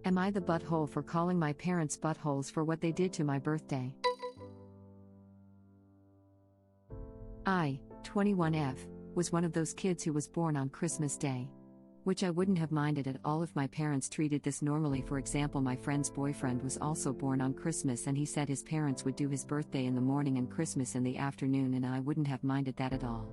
Am I the butthole for calling my parents buttholes for what they did to my birthday? I, 21F, was one of those kids who was born on Christmas Day. Which I wouldn't have minded at all if my parents treated this normally. For example, my friend's boyfriend was also born on Christmas and he said his parents would do his birthday in the morning and Christmas in the afternoon, and I wouldn't have minded that at all.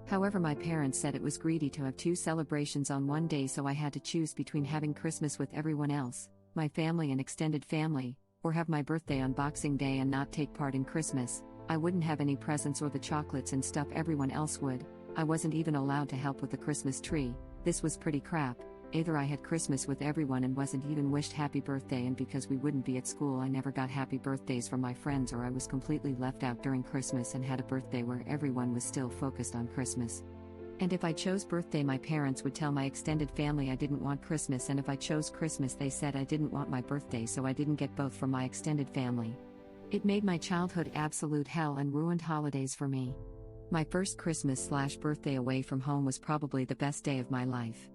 However, my parents said it was greedy to have two celebrations on one day, so I had to choose between having Christmas with everyone else, my family and extended family, or have my birthday on Boxing Day and not take part in Christmas. I wouldn't have any presents or the chocolates and stuff everyone else would. I wasn't even allowed to help with the Christmas tree. This was pretty crap. Either I had Christmas with everyone and wasn't even wished happy birthday, and because we wouldn't be at school I never got happy birthdays from my friends, or I was completely left out during Christmas and had a birthday where everyone was still focused on Christmas. And if I chose birthday, my parents would tell my extended family I didn't want Christmas, and if I chose Christmas they said I didn't want my birthday, so I didn't get both from my extended family. It made my childhood absolute hell and ruined holidays for me. My first Christmas/birthday away from home was probably the best day of my life.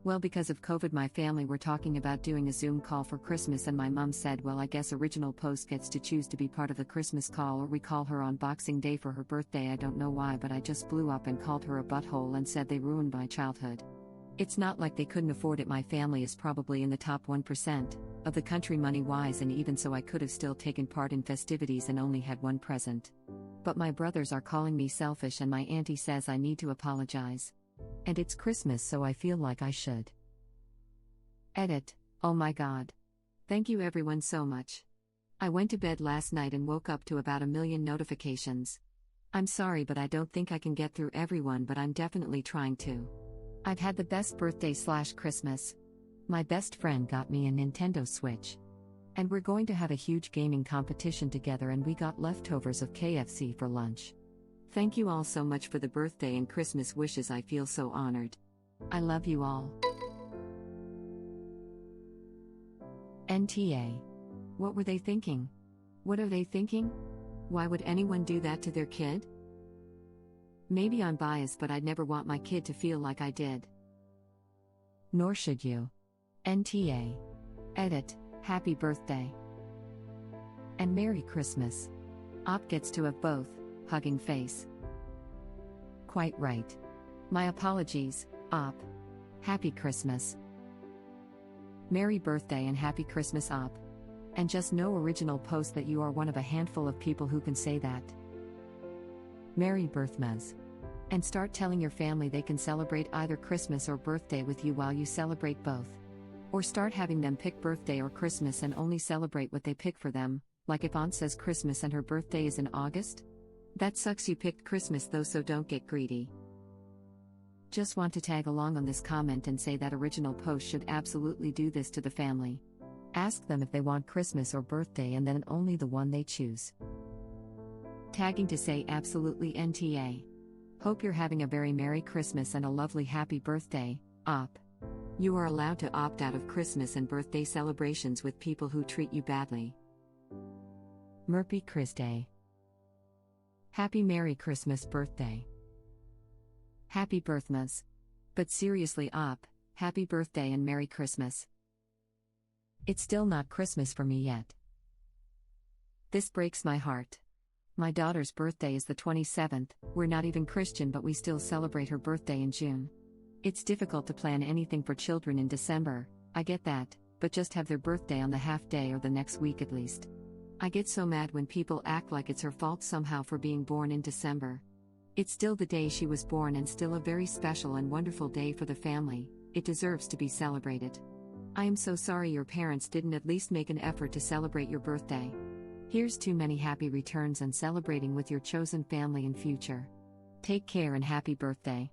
Well, because of COVID my family were talking about doing a Zoom call for Christmas, and my mom said, well, I guess Original Post gets to choose to be part of the Christmas call, or we call her on Boxing Day for her birthday. I don't know why, but I just blew up and called her a butthole and said they ruined my childhood. It's not like they couldn't afford it. My family is probably in the top 1% of the country money-wise, and even so I could have still taken part in festivities and only had one present. But my brothers are calling me selfish and my auntie says I need to apologize. And it's Christmas, so I feel like I should. Edit. Oh my god. Thank you everyone so much. I went to bed last night and woke up to about 1 million notifications. I'm sorry, but I don't think I can get through everyone, but I'm definitely trying to. I've had the best birthday/Christmas. My best friend got me a Nintendo Switch. And we're going to have a huge gaming competition together, and we got leftovers of KFC for lunch. Thank you all so much for the birthday and Christmas wishes. I feel so honored. I love you all. NTA. What were they thinking? What are they thinking? Why would anyone do that to their kid? Maybe I'm biased, but I'd never want my kid to feel like I did. Nor should you. NTA. Edit. Happy birthday. And Merry Christmas. Op gets to have both. Hugging face. Quite right. My apologies, Op. Happy Christmas. Merry birthday and happy Christmas, Op. And just know Original Post that you are one of a handful of people who can say that. Merry Birthmas. And start telling your family they can celebrate either Christmas or birthday with you while you celebrate both. Or start having them pick birthday or Christmas and only celebrate what they pick for them, like if Aunt says Christmas and her birthday is in August. That sucks. You picked Christmas though, so don't get greedy. Just want to tag along on this comment and say that Original Post should absolutely do this to the family. Ask them if they want Christmas or birthday and then only the one they choose. Tagging to say absolutely NTA. Hope you're having a very Merry Christmas and a lovely happy birthday, Op. You are allowed to opt out of Christmas and birthday celebrations with people who treat you badly. Merpy Chris Day. Happy Merry Christmas birthday. Happy Birthmas. But seriously, Op, happy birthday and Merry Christmas. It's still not Christmas for me yet. This breaks my heart. My daughter's birthday is the 27th, we're not even Christian but we still celebrate her birthday in June. It's difficult to plan anything for children in December, I get that, but just have their birthday on the half day or the next week at least. I get so mad when people act like it's her fault somehow for being born in December. It's still the day she was born and still a very special and wonderful day for the family. It deserves to be celebrated. I am so sorry your parents didn't at least make an effort to celebrate your birthday. Here's to many happy returns and celebrating with your chosen family in future. Take care and happy birthday.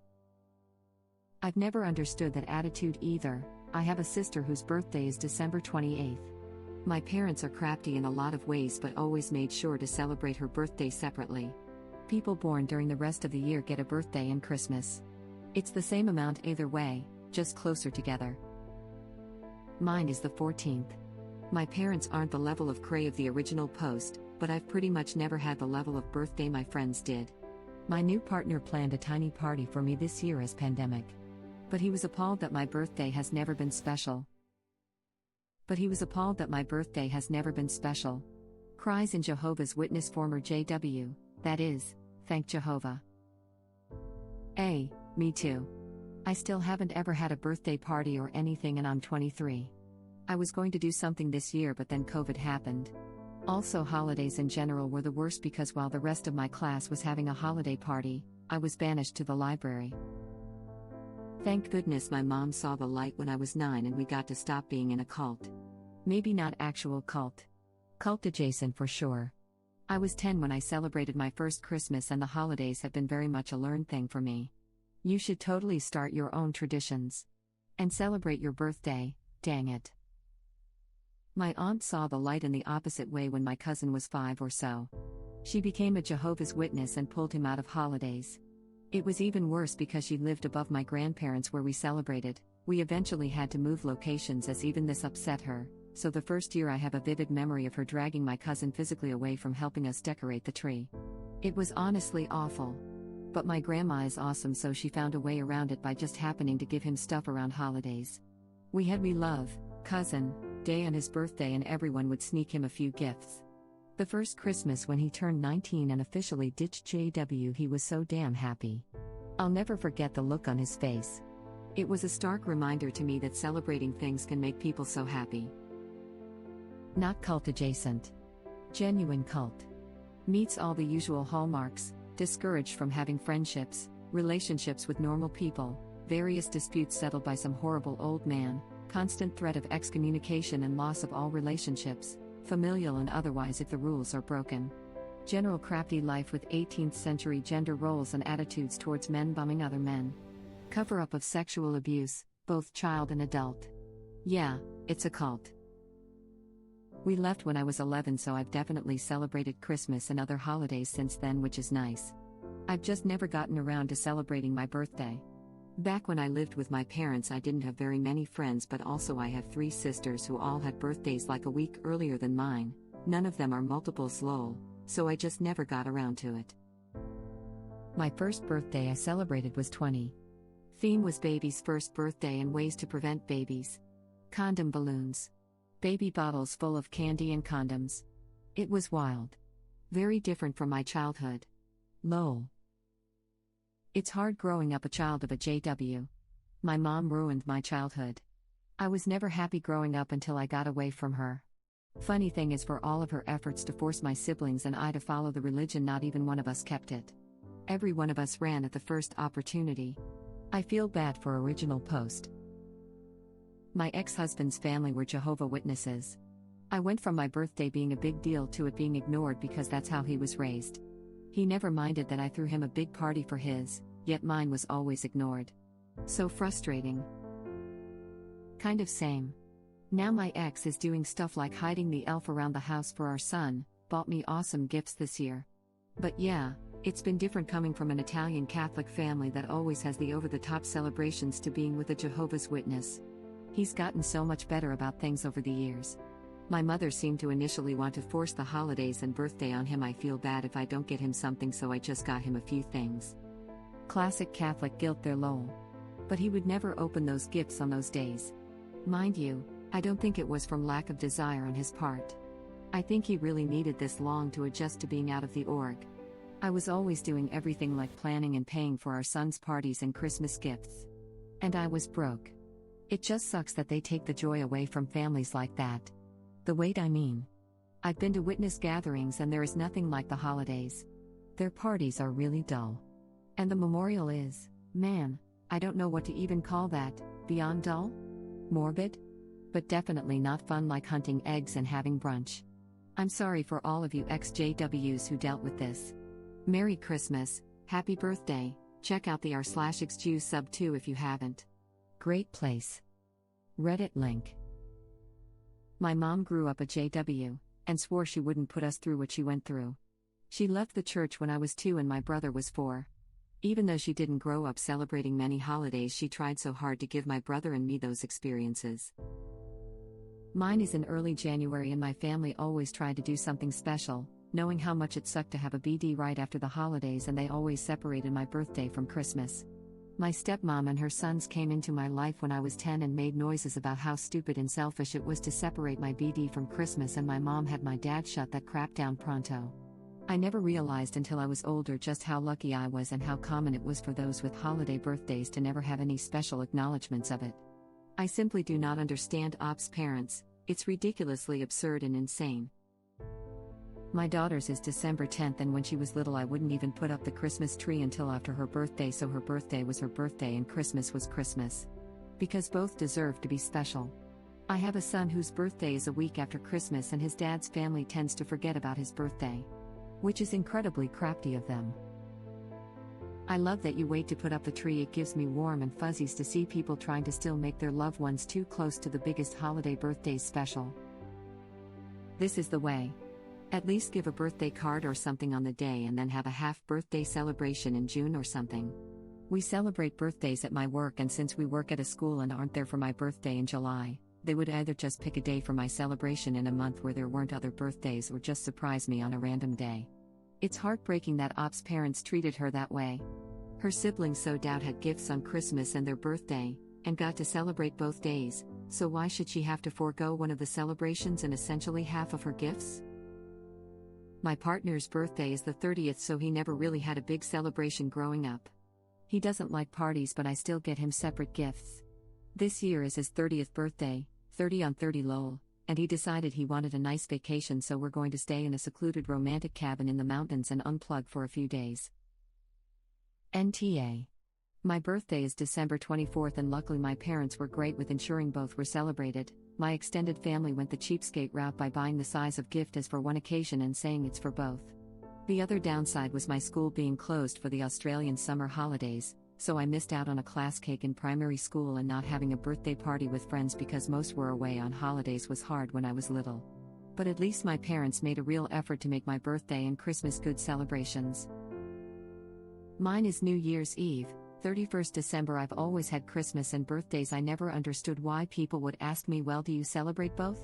I've never understood that attitude either. I have a sister whose birthday is December 28th. My parents are crafty in a lot of ways but always made sure to celebrate her birthday separately. People born during the rest of the year get a birthday and Christmas. It's the same amount either way, just closer together. Mine is the 14th. My parents aren't the level of cray of the Original Post, but I've pretty much never had the level of birthday my friends did. My new partner planned a tiny party for me this year as pandemic. But he was appalled that my birthday has never been special. But he was appalled that my birthday has never been special. Cries in Jehovah's Witness former JW, that is, thank Jehovah. Me too. I still haven't ever had a birthday party or anything and I'm 23. I was going to do something this year but then COVID happened. Also, holidays in general were the worst because while the rest of my class was having a holiday party, I was banished to the library. Thank goodness my mom saw the light when I was 9 and we got to stop being in a cult. Maybe not actual cult. Cult adjacent for sure. I was 10 when I celebrated my first Christmas and the holidays have been very much a learned thing for me. You should totally start your own traditions. And celebrate your birthday, dang it. My aunt saw the light in the opposite way when my cousin was 5 or so. She became a Jehovah's Witness and pulled him out of holidays. It was even worse because she lived above my grandparents where we celebrated. We eventually had to move locations as even this upset her, so the first year I have a vivid memory of her dragging my cousin physically away from helping us decorate the tree. It was honestly awful. But my grandma is awesome, so she found a way around it by just happening to give him stuff around holidays. We had We Love, Cousin, Day on his birthday and everyone would sneak him a few gifts. The first Christmas when he turned 19 and officially ditched JW, he was so damn happy. I'll never forget the look on his face. It was a stark reminder to me that celebrating things can make people so happy. Not cult adjacent. Genuine cult. Meets all the usual hallmarks, discouraged from having friendships, relationships with normal people, various disputes settled by some horrible old man, constant threat of excommunication and loss of all relationships, familial and otherwise if the rules are broken. General crafty life with 18th century gender roles and attitudes towards men bumming other men. Cover-up of sexual abuse, both child and adult. Yeah, it's a cult. We left when I was 11, so I've definitely celebrated Christmas and other holidays since then, which is nice. I've just never gotten around to celebrating my birthday. Back when I lived with my parents, I didn't have very many friends, but also I have 3 sisters who all had birthdays like a week earlier than mine. None of them are multiples lol, so I just never got around to it. My first birthday I celebrated was 20. Theme was baby's first birthday and ways to prevent babies. Condom balloons. Baby bottles full of candy and condoms. It was wild. Very different from my childhood. Lol. It's hard growing up a child of a JW. My mom ruined my childhood. I was never happy growing up until I got away from her. Funny thing is, for all of her efforts to force my siblings and I to follow the religion, not even one of us kept it. Every one of us ran at the first opportunity. I feel bad for original post. My ex-husband's family were Jehovah's Witnesses. I went from my birthday being a big deal to it being ignored because that's how he was raised. He never minded that I threw him a big party for his, yet mine was always ignored. So frustrating. Kind of same. Now my ex is doing stuff like hiding the elf around the house for our son, bought me awesome gifts this year. But yeah, it's been different coming from an Italian Catholic family that always has the over-the-top celebrations to being with a Jehovah's Witness. He's gotten so much better about things over the years. My mother seemed to initially want to force the holidays and birthday on him. I feel bad if I don't get him something, so I just got him a few things. Classic Catholic guilt there lol. But he would never open those gifts on those days. Mind you, I don't think it was from lack of desire on his part. I think he really needed this long to adjust to being out of the org. I was always doing everything like planning and paying for our son's parties and Christmas gifts. And I was broke. It just sucks that they take the joy away from families like that. The wait, I mean. I've been to witness gatherings and there is nothing like the holidays. Their parties are really dull. And the memorial is, man, I don't know what to even call that, beyond dull? Morbid? But definitely not fun like hunting eggs and having brunch. I'm sorry for all of you ex-JWs who dealt with this. Merry Christmas, Happy Birthday, check out the r/xjuice sub too if you haven't. Great place. Reddit link. My mom grew up a JW, and swore she wouldn't put us through what she went through. She left the church when I was 2 and my brother was 4. Even though she didn't grow up celebrating many holidays, she tried so hard to give my brother and me those experiences. Mine is in early January and my family always tried to do something special, knowing how much it sucked to have a BD right after the holidays, and they always separated my birthday from Christmas. My stepmom and her sons came into my life when I was 10 and made noises about how stupid and selfish it was to separate my BD from Christmas, and my mom had my dad shut that crap down pronto. I never realized until I was older just how lucky I was and how common it was for those with holiday birthdays to never have any special acknowledgments of it. I simply do not understand ops parents, it's ridiculously absurd and insane. My daughter's is December 10th, and when she was little I wouldn't even put up the Christmas tree until after her birthday, so her birthday was her birthday and Christmas was Christmas. Because both deserve to be special. I have a son whose birthday is a week after Christmas, and his dad's family tends to forget about his birthday. Which is incredibly crafty of them. I love that you wait to put up the tree. It gives me warm and fuzzies to see people trying to still make their loved ones too close to the biggest holiday birthdays special. This is the way. At least give a birthday card or something on the day and then have a half-birthday celebration in June or something. We celebrate birthdays at my work, and since we work at a school and aren't there for my birthday in July, they would either just pick a day for my celebration in a month where there weren't other birthdays or just surprise me on a random day. It's heartbreaking that ops parents treated her that way. Her siblings so doubt had gifts on Christmas and their birthday, and got to celebrate both days, so why should she have to forego one of the celebrations and essentially half of her gifts? My partner's birthday is the 30th, so he never really had a big celebration growing up. He doesn't like parties, but I still get him separate gifts. This year is his 30th birthday, 30 on 30 lol, and he decided he wanted a nice vacation, so we're going to stay in a secluded romantic cabin in the mountains and unplug for a few days. NTA. My birthday is December 24th, and luckily my parents were great with ensuring both were celebrated. My extended family went the cheapskate route by buying the size of gift as for one occasion and saying it's for both. The other downside was my school being closed for the Australian summer holidays, so I missed out on a class cake in primary school, and not having a birthday party with friends because most were away on holidays was hard when I was little. But at least my parents made a real effort to make my birthday and Christmas good celebrations. Mine is New Year's Eve, 31st December. I've always had Christmas and birthdays. I never understood why people would ask me, well, do you celebrate both?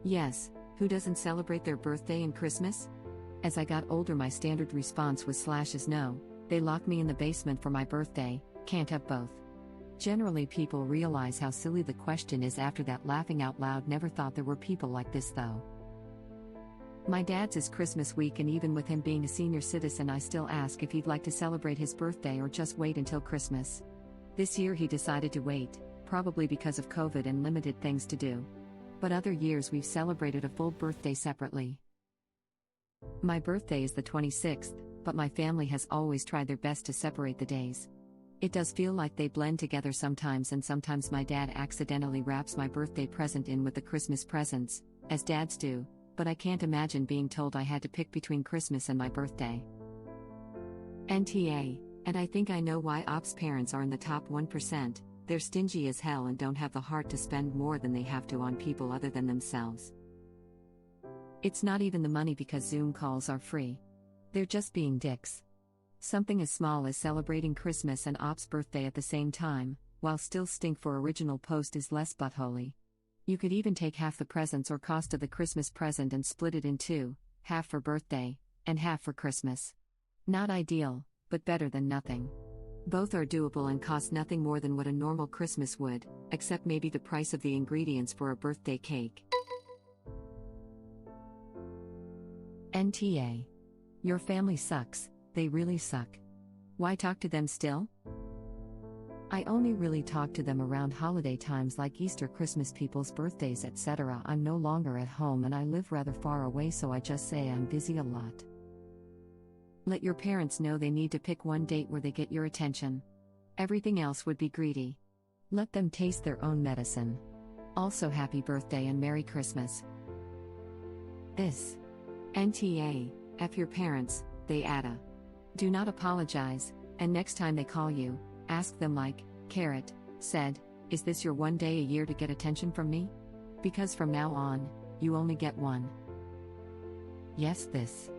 Yes, who doesn't celebrate their birthday and Christmas? As I got older, my standard response was / no, they lock me in the basement for my birthday, can't have both. Generally people realize how silly the question is after that. Laughing out loud, never thought there were people like this though. My dad's is Christmas week, and even with him being a senior citizen I still ask if he'd like to celebrate his birthday or just wait until Christmas. This year he decided to wait, probably because of COVID and limited things to do. But other years we've celebrated a full birthday separately. My birthday is the 26th, but my family has always tried their best to separate the days. It does feel like they blend together sometimes, and sometimes my dad accidentally wraps my birthday present in with the Christmas presents, as dads do. But I can't imagine being told I had to pick between Christmas and my birthday. NTA, and I think I know why ops parents are in the top 1%, they're stingy as hell and don't have the heart to spend more than they have to on people other than themselves. It's not even the money, because Zoom calls are free. They're just being dicks. Something as small as celebrating Christmas and ops birthday at the same time, while still stink for original post, is less buttholy. You could even take half the presents or cost of the Christmas present and split it in two, half for birthday, and half for Christmas. Not ideal, but better than nothing. Both are doable and cost nothing more than what a normal Christmas would, except maybe the price of the ingredients for a birthday cake. NTA. Your family sucks, they really suck. Why talk to them still? I only really talk to them around holiday times like Easter, Christmas, people's birthdays, etc. I'm no longer at home and I live rather far away, so I just say I'm busy a lot. Let your parents know they need to pick one date where they get your attention. Everything else would be greedy. Let them taste their own medicine. Also, happy birthday and Merry Christmas. This. NTA, F your parents, they AITA. Do not apologize, and next time they call you, ask them like, Carrot said, is this your one day a year to get attention from me? Because from now on, you only get one. Yes, this.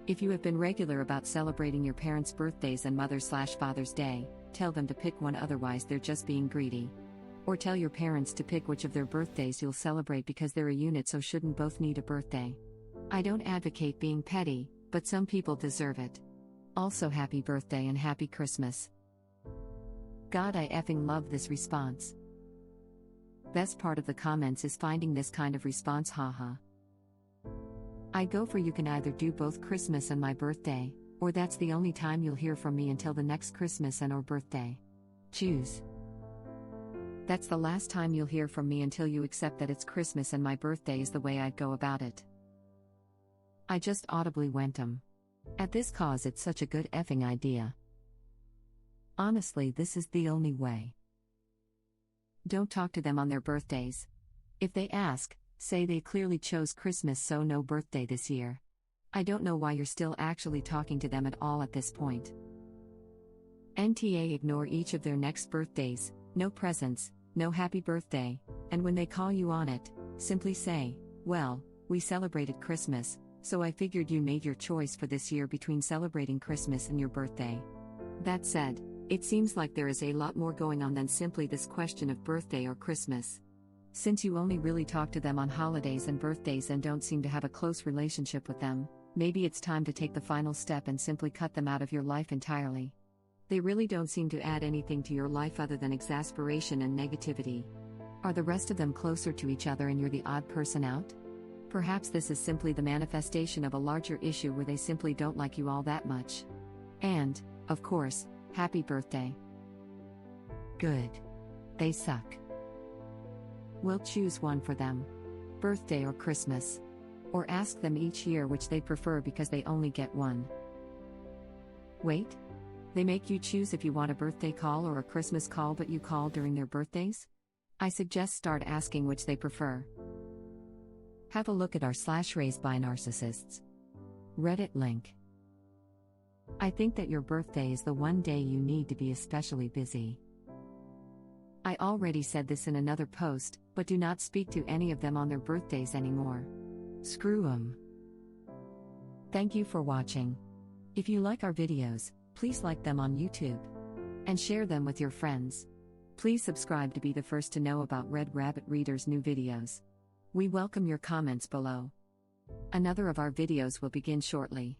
If you have been regular about celebrating your parents' birthdays and Mother's/Father's Day, tell them to pick one, otherwise they're just being greedy. Or tell your parents to pick which of their birthdays you'll celebrate, because they're a unit, so shouldn't both need a birthday. I don't advocate being petty, but some people deserve it. Also, happy birthday and happy Christmas. God, I effing love this response. Best part of the comments is finding this kind of response, haha. I go for you can either do both Christmas and my birthday, or that's the only time you'll hear from me until the next Christmas and or birthday. Choose. That's the last time you'll hear from me until you accept that it's Christmas and my birthday is the way I'd go about it. I just audibly went At this cause it's such a good effing idea. Honestly, this is the only way. Don't talk to them on their birthdays. If they ask, say they clearly chose Christmas so no birthday this year. I don't know why you're still actually talking to them at all at this point. NTA ignore each of their next birthdays, no presents, no happy birthday, and when they call you on it, simply say, well, we celebrated Christmas, so I figured you made your choice for this year between celebrating Christmas and your birthday. That said, it seems like there is a lot more going on than simply this question of birthday or Christmas. Since you only really talk to them on holidays and birthdays and don't seem to have a close relationship with them, maybe it's time to take the final step and simply cut them out of your life entirely. They really don't seem to add anything to your life other than exasperation and negativity. Are the rest of them closer to each other and you're the odd person out? Perhaps this is simply the manifestation of a larger issue where they simply don't like you all that much. And, of course, happy birthday. Good. They suck. We'll choose one for them. Birthday or Christmas. Or ask them each year which they prefer because they only get one. Wait? They make you choose if you want a birthday call or a Christmas call, but you call during their birthdays? I suggest start asking which they prefer. Have a look at our /raised by narcissists Reddit link. I think that your birthday is the one day you need to be especially busy. I already said this in another post, but do not speak to any of them on their birthdays anymore. Screw 'em. Thank you for watching. If you like our videos, please like them on YouTube. And share them with your friends. Please subscribe to be the first to know about Red Rabbit Reader's new videos. We welcome your comments below. Another of our videos will begin shortly.